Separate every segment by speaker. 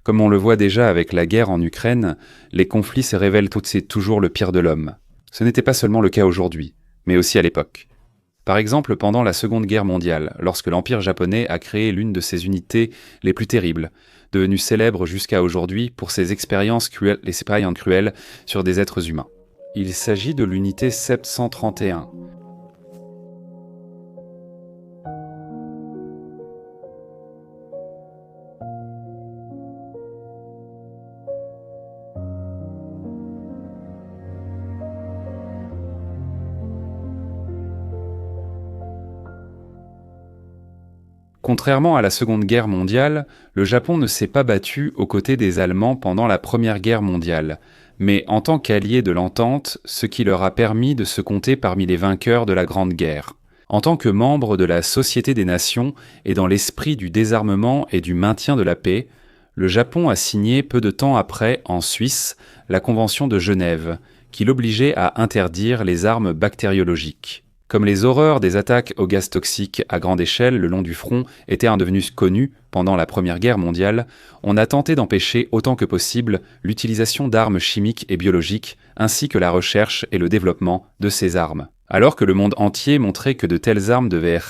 Speaker 1: Comme on le voit déjà avec la guerre en Ukraine, les conflits se révèlent toujours le pire de l'homme. Ce n'était pas seulement le cas aujourd'hui, mais aussi à l'époque. Par exemple, pendant la Seconde Guerre mondiale, lorsque l'Empire japonais a créé l'une de ses unités les plus terribles, devenue célèbre jusqu'à aujourd'hui pour ses expériences cruelles sur des êtres humains. Il s'agit de l'unité 731. Contrairement à la Seconde Guerre mondiale, le Japon ne s'est pas battu aux côtés des Allemands pendant la Première Guerre mondiale, mais en tant qu'allié de l'Entente, ce qui leur a permis de se compter parmi les vainqueurs de la Grande Guerre. En tant que membre de la Société des Nations et dans l'esprit du désarmement et du maintien de la paix, le Japon a signé peu de temps après, en Suisse, la Convention de Genève, qui l'obligeait à interdire les armes bactériologiques. Comme les horreurs des attaques au gaz toxique à grande échelle le long du front étaient devenues connues pendant la Première Guerre mondiale, on a tenté d'empêcher autant que possible l'utilisation d'armes chimiques et biologiques, ainsi que la recherche et le développement de ces armes. Alors que le monde entier montrait que de telles armes devaient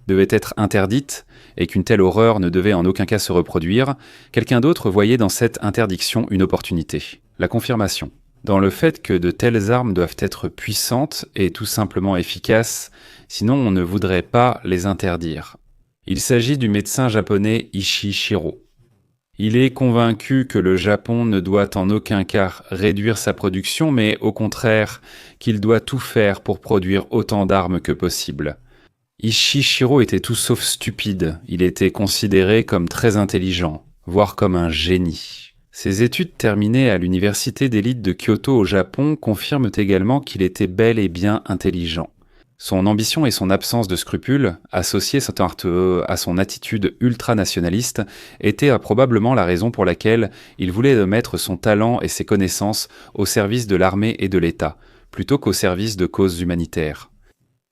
Speaker 1: être interdites et qu'une telle horreur ne devait en aucun cas se reproduire, quelqu'un d'autre voyait dans cette interdiction une opportunité, la confirmation. Dans le fait que de telles armes doivent être puissantes et tout simplement efficaces, sinon on ne voudrait pas les interdire. Il s'agit du médecin japonais Ishii Shiro. Il est convaincu que le Japon ne doit en aucun cas réduire sa production, mais au contraire, qu'il doit tout faire pour produire autant d'armes que possible. Ishii Shiro était tout sauf stupide, il était considéré comme très intelligent, voire comme un génie. Ses études terminées à l'université d'élite de Kyoto au Japon confirment également qu'il était bel et bien intelligent. Son ambition et son absence de scrupules, associées à son attitude ultranationaliste, étaient probablement la raison pour laquelle il voulait mettre son talent et ses connaissances au service de l'armée et de l'État, plutôt qu'au service de causes humanitaires.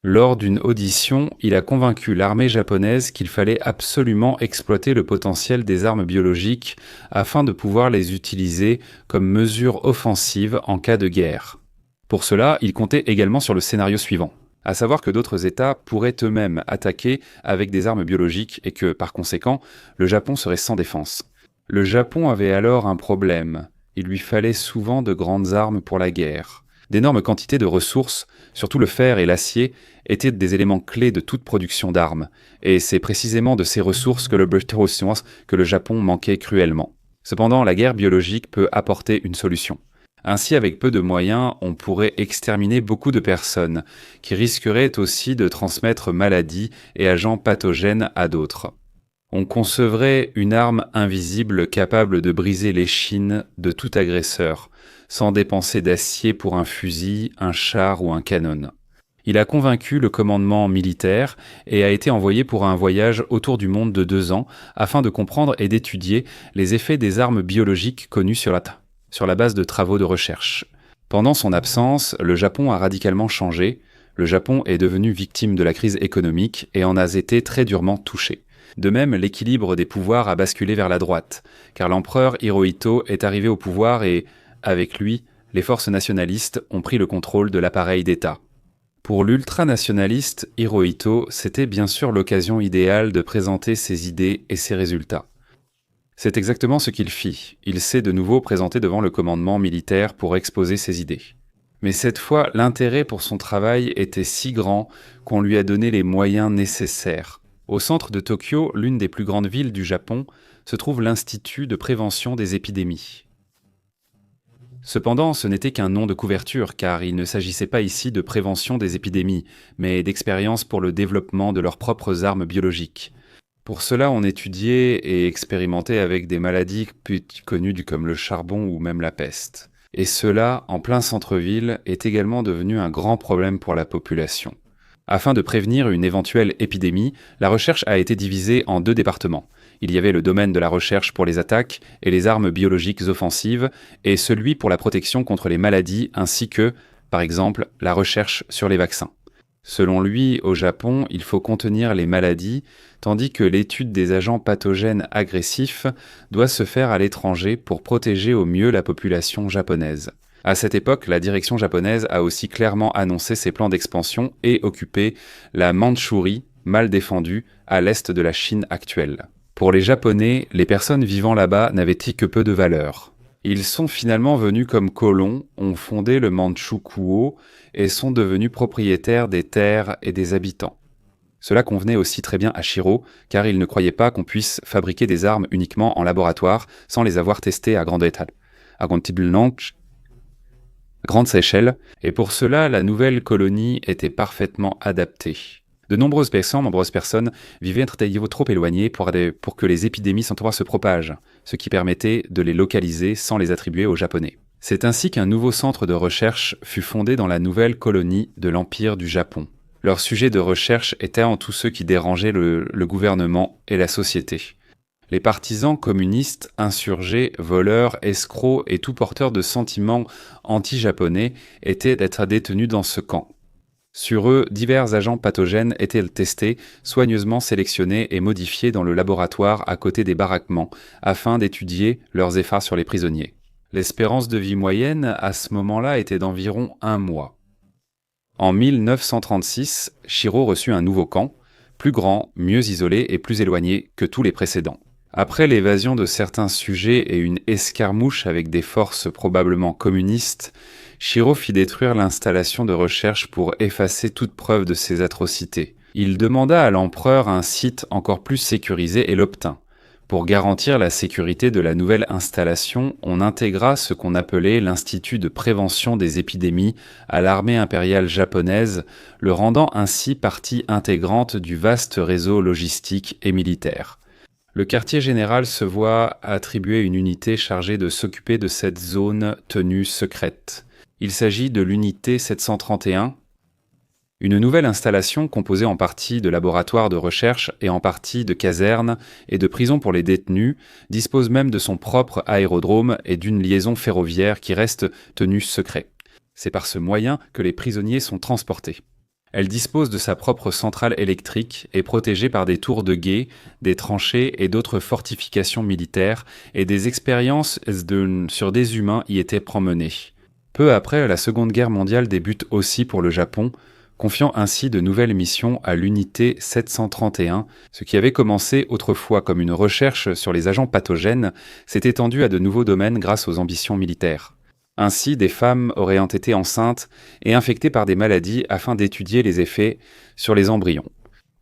Speaker 1: Lors d'une audition, il a convaincu l'armée japonaise qu'il fallait absolument exploiter le potentiel des armes biologiques afin de pouvoir les utiliser comme mesure offensive en cas de guerre. Pour cela, il comptait également sur le scénario suivant, à savoir que d'autres États pourraient eux-mêmes attaquer avec des armes biologiques et que, par conséquent, le Japon serait sans défense. Le Japon avait alors un problème. Il lui fallait souvent de grandes armes pour la guerre. D'énormes quantités de ressources, surtout le fer et l'acier, étaient des éléments clés de toute production d'armes, et c'est précisément de ces ressources que le Japon manquait cruellement. Cependant, la guerre biologique peut apporter une solution. Ainsi, avec peu de moyens, on pourrait exterminer beaucoup de personnes, qui risqueraient aussi de transmettre maladies et agents pathogènes à d'autres. On concevrait une arme invisible capable de briser l'échine de tout agresseur, sans dépenser d'acier pour un fusil, un char ou un canon. Il a convaincu le commandement militaire et a été envoyé pour un voyage autour du monde de 2 ans afin de comprendre et d'étudier les effets des armes biologiques connues sur la base de travaux de recherche. Pendant son absence, le Japon a radicalement changé. Le Japon est devenu victime de la crise économique et en a été très durement touché. De même, l'équilibre des pouvoirs a basculé vers la droite, car l'empereur Hirohito est arrivé au pouvoir et, avec lui, les forces nationalistes ont pris le contrôle de l'appareil d'État. Pour l'ultranationaliste Hirohito, c'était bien sûr l'occasion idéale de présenter ses idées et ses résultats. C'est exactement ce qu'il fit. Il s'est de nouveau présenté devant le commandement militaire pour exposer ses idées. Mais cette fois, l'intérêt pour son travail était si grand qu'on lui a donné les moyens nécessaires. Au centre de Tokyo, l'une des plus grandes villes du Japon, se trouve l'Institut de prévention des épidémies. Cependant, ce n'était qu'un nom de couverture, car il ne s'agissait pas ici de prévention des épidémies, mais d'expériences pour le développement de leurs propres armes biologiques. Pour cela, on étudiait et expérimentait avec des maladies plus connues comme le charbon ou même la peste. Et cela, en plein centre-ville, est également devenu un grand problème pour la population. Afin de prévenir une éventuelle épidémie, la recherche a été divisée en 2 départements. Il y avait le domaine de la recherche pour les attaques et les armes biologiques offensives, et celui pour la protection contre les maladies ainsi que, par exemple, la recherche sur les vaccins. Selon lui, au Japon, il faut contenir les maladies, tandis que l'étude des agents pathogènes agressifs doit se faire à l'étranger pour protéger au mieux la population japonaise. À cette époque, la direction japonaise a aussi clairement annoncé ses plans d'expansion et occupé la Mandchourie, mal défendue, à l'est de la Chine actuelle. Pour les Japonais, les personnes vivant là-bas n'avaient que peu de valeur. Ils sont finalement venus comme colons, ont fondé le Manchukuo et sont devenus propriétaires des terres et des habitants. Cela convenait aussi très bien à Shiro, car il ne croyait pas qu'on puisse fabriquer des armes uniquement en laboratoire sans les avoir testées à grande échelle, et pour cela, la nouvelle colonie était parfaitement adaptée. De nombreuses personnes vivaient trop éloignées pour que les épidémies sans se propagent, ce qui permettait de les localiser sans les attribuer aux Japonais. C'est ainsi qu'un nouveau centre de recherche fut fondé dans la nouvelle colonie de l'Empire du Japon. Leur sujet de recherche était en tout ce qui dérangeait le gouvernement et la société. Les partisans communistes, insurgés, voleurs, escrocs et tout porteurs de sentiments anti-japonais étaient d'être détenus dans ce camp. Sur eux, divers agents pathogènes étaient testés, soigneusement sélectionnés et modifiés dans le laboratoire à côté des baraquements, afin d'étudier leurs effets sur les prisonniers. L'espérance de vie moyenne, à ce moment-là, était d'environ 1 mois. En 1936, Shiro reçut un nouveau camp, plus grand, mieux isolé et plus éloigné que tous les précédents. Après l'évasion de certains sujets et une escarmouche avec des forces probablement communistes, Shiro fit détruire l'installation de recherche pour effacer toute preuve de ces atrocités. Il demanda à l'empereur un site encore plus sécurisé et l'obtint. Pour garantir la sécurité de la nouvelle installation, on intégra ce qu'on appelait l'Institut de prévention des épidémies à l'armée impériale japonaise, le rendant ainsi partie intégrante du vaste réseau logistique et militaire. Le quartier général se voit attribuer une unité chargée de s'occuper de cette zone tenue secrète. Il s'agit de l'unité 731, une nouvelle installation composée en partie de laboratoires de recherche et en partie de casernes et de prisons pour les détenus, dispose même de son propre aérodrome et d'une liaison ferroviaire qui reste tenue secret. C'est par ce moyen que les prisonniers sont transportés. Elle dispose de sa propre centrale électrique et protégée par des tours de guet, des tranchées et d'autres fortifications militaires, et des expériences sur des humains y étaient promenées. Peu après, la Seconde Guerre mondiale débute aussi pour le Japon, confiant ainsi de nouvelles missions à l'unité 731, ce qui avait commencé autrefois comme une recherche sur les agents pathogènes s'est étendu à de nouveaux domaines grâce aux ambitions militaires. Ainsi, des femmes auraient été enceintes et infectées par des maladies afin d'étudier les effets sur les embryons.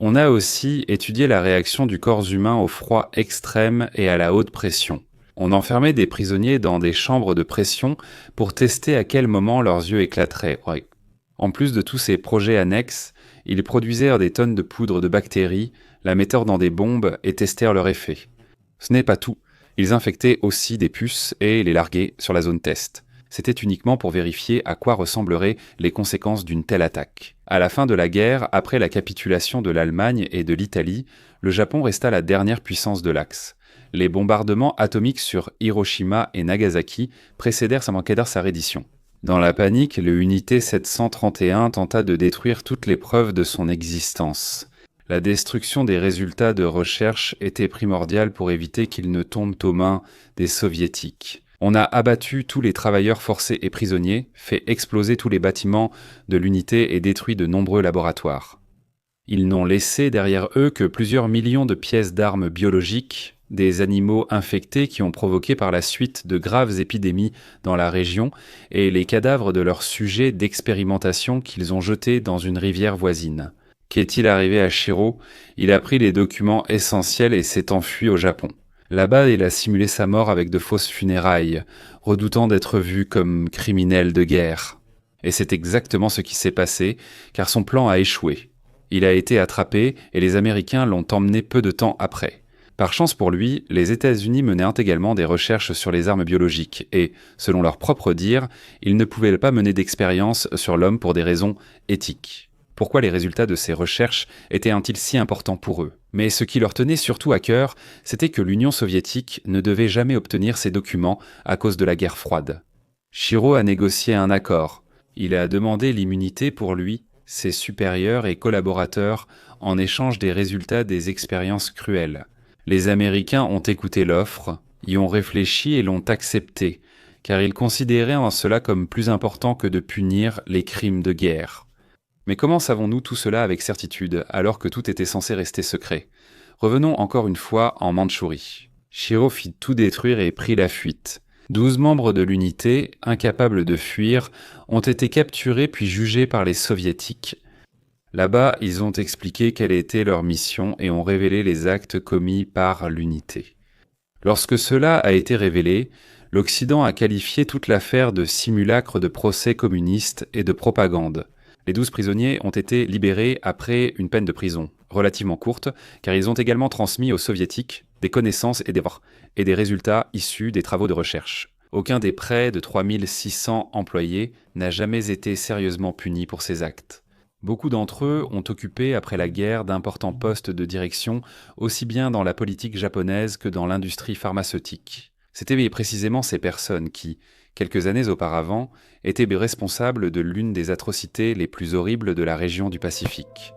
Speaker 1: On a aussi étudié la réaction du corps humain au froid extrême et à la haute pression. On enfermait des prisonniers dans des chambres de pression pour tester à quel moment leurs yeux éclateraient. En plus de tous ces projets annexes, ils produisèrent des tonnes de poudre de bactéries, la mettèrent dans des bombes et testèrent leur effet. Ce n'est pas tout, ils infectaient aussi des puces et les larguaient sur la zone test. C'était uniquement pour vérifier à quoi ressembleraient les conséquences d'une telle attaque. À la fin de la guerre, après la capitulation de l'Allemagne et de l'Italie, le Japon resta la dernière puissance de l'Axe. Les bombardements atomiques sur Hiroshima et Nagasaki précédèrent sa reddition. Dans la panique, l'unité 731 tenta de détruire toutes les preuves de son existence. La destruction des résultats de recherche était primordiale pour éviter qu'ils ne tombent aux mains des soviétiques. On a abattu tous les travailleurs forcés et prisonniers, fait exploser tous les bâtiments de l'unité et détruit de nombreux laboratoires. Ils n'ont laissé derrière eux que plusieurs millions de pièces d'armes biologiques, des animaux infectés qui ont provoqué par la suite de graves épidémies dans la région et les cadavres de leurs sujets d'expérimentation qu'ils ont jetés dans une rivière voisine. Qu'est-il arrivé à Shiro ? Il a pris les documents essentiels et s'est enfui au Japon. Là-bas, il a simulé sa mort avec de fausses funérailles, redoutant d'être vu comme criminel de guerre. Et c'est exactement ce qui s'est passé, car son plan a échoué. Il a été attrapé et les Américains l'ont emmené peu de temps après. Par chance pour lui, les États-Unis menaient également des recherches sur les armes biologiques et, selon leur propre dire, ils ne pouvaient pas mener d'expériences sur l'homme pour des raisons éthiques. Pourquoi les résultats de ces recherches étaient-ils si importants pour eux ? Mais ce qui leur tenait surtout à cœur, c'était que l'Union soviétique ne devait jamais obtenir ces documents à cause de la guerre froide. Shiro a négocié un accord. Il a demandé l'immunité pour lui ses supérieurs et collaborateurs en échange des résultats des expériences cruelles. Les Américains ont écouté l'offre, y ont réfléchi et l'ont acceptée, car ils considéraient en cela comme plus important que de punir les crimes de guerre. Mais comment savons-nous tout cela avec certitude, alors que tout était censé rester secret? Revenons encore une fois en Mandchourie. Shiro fit tout détruire et prit la fuite. 12 membres de l'unité, incapables de fuir, ont été capturés puis jugés par les soviétiques. Là-bas, ils ont expliqué quelle était leur mission et ont révélé les actes commis par l'unité. Lorsque cela a été révélé, l'Occident a qualifié toute l'affaire de simulacre de procès communiste et de propagande. Les 12 prisonniers ont été libérés après une peine de prison, relativement courte, car ils ont également transmis aux soviétiques des connaissances et des résultats issus des travaux de recherche. Aucun des près de 3600 employés n'a jamais été sérieusement puni pour ces actes. Beaucoup d'entre eux ont occupé après la guerre d'importants postes de direction, aussi bien dans la politique japonaise que dans l'industrie pharmaceutique. C'étaient précisément ces personnes qui, quelques années auparavant, étaient responsables de l'une des atrocités les plus horribles de la région du Pacifique.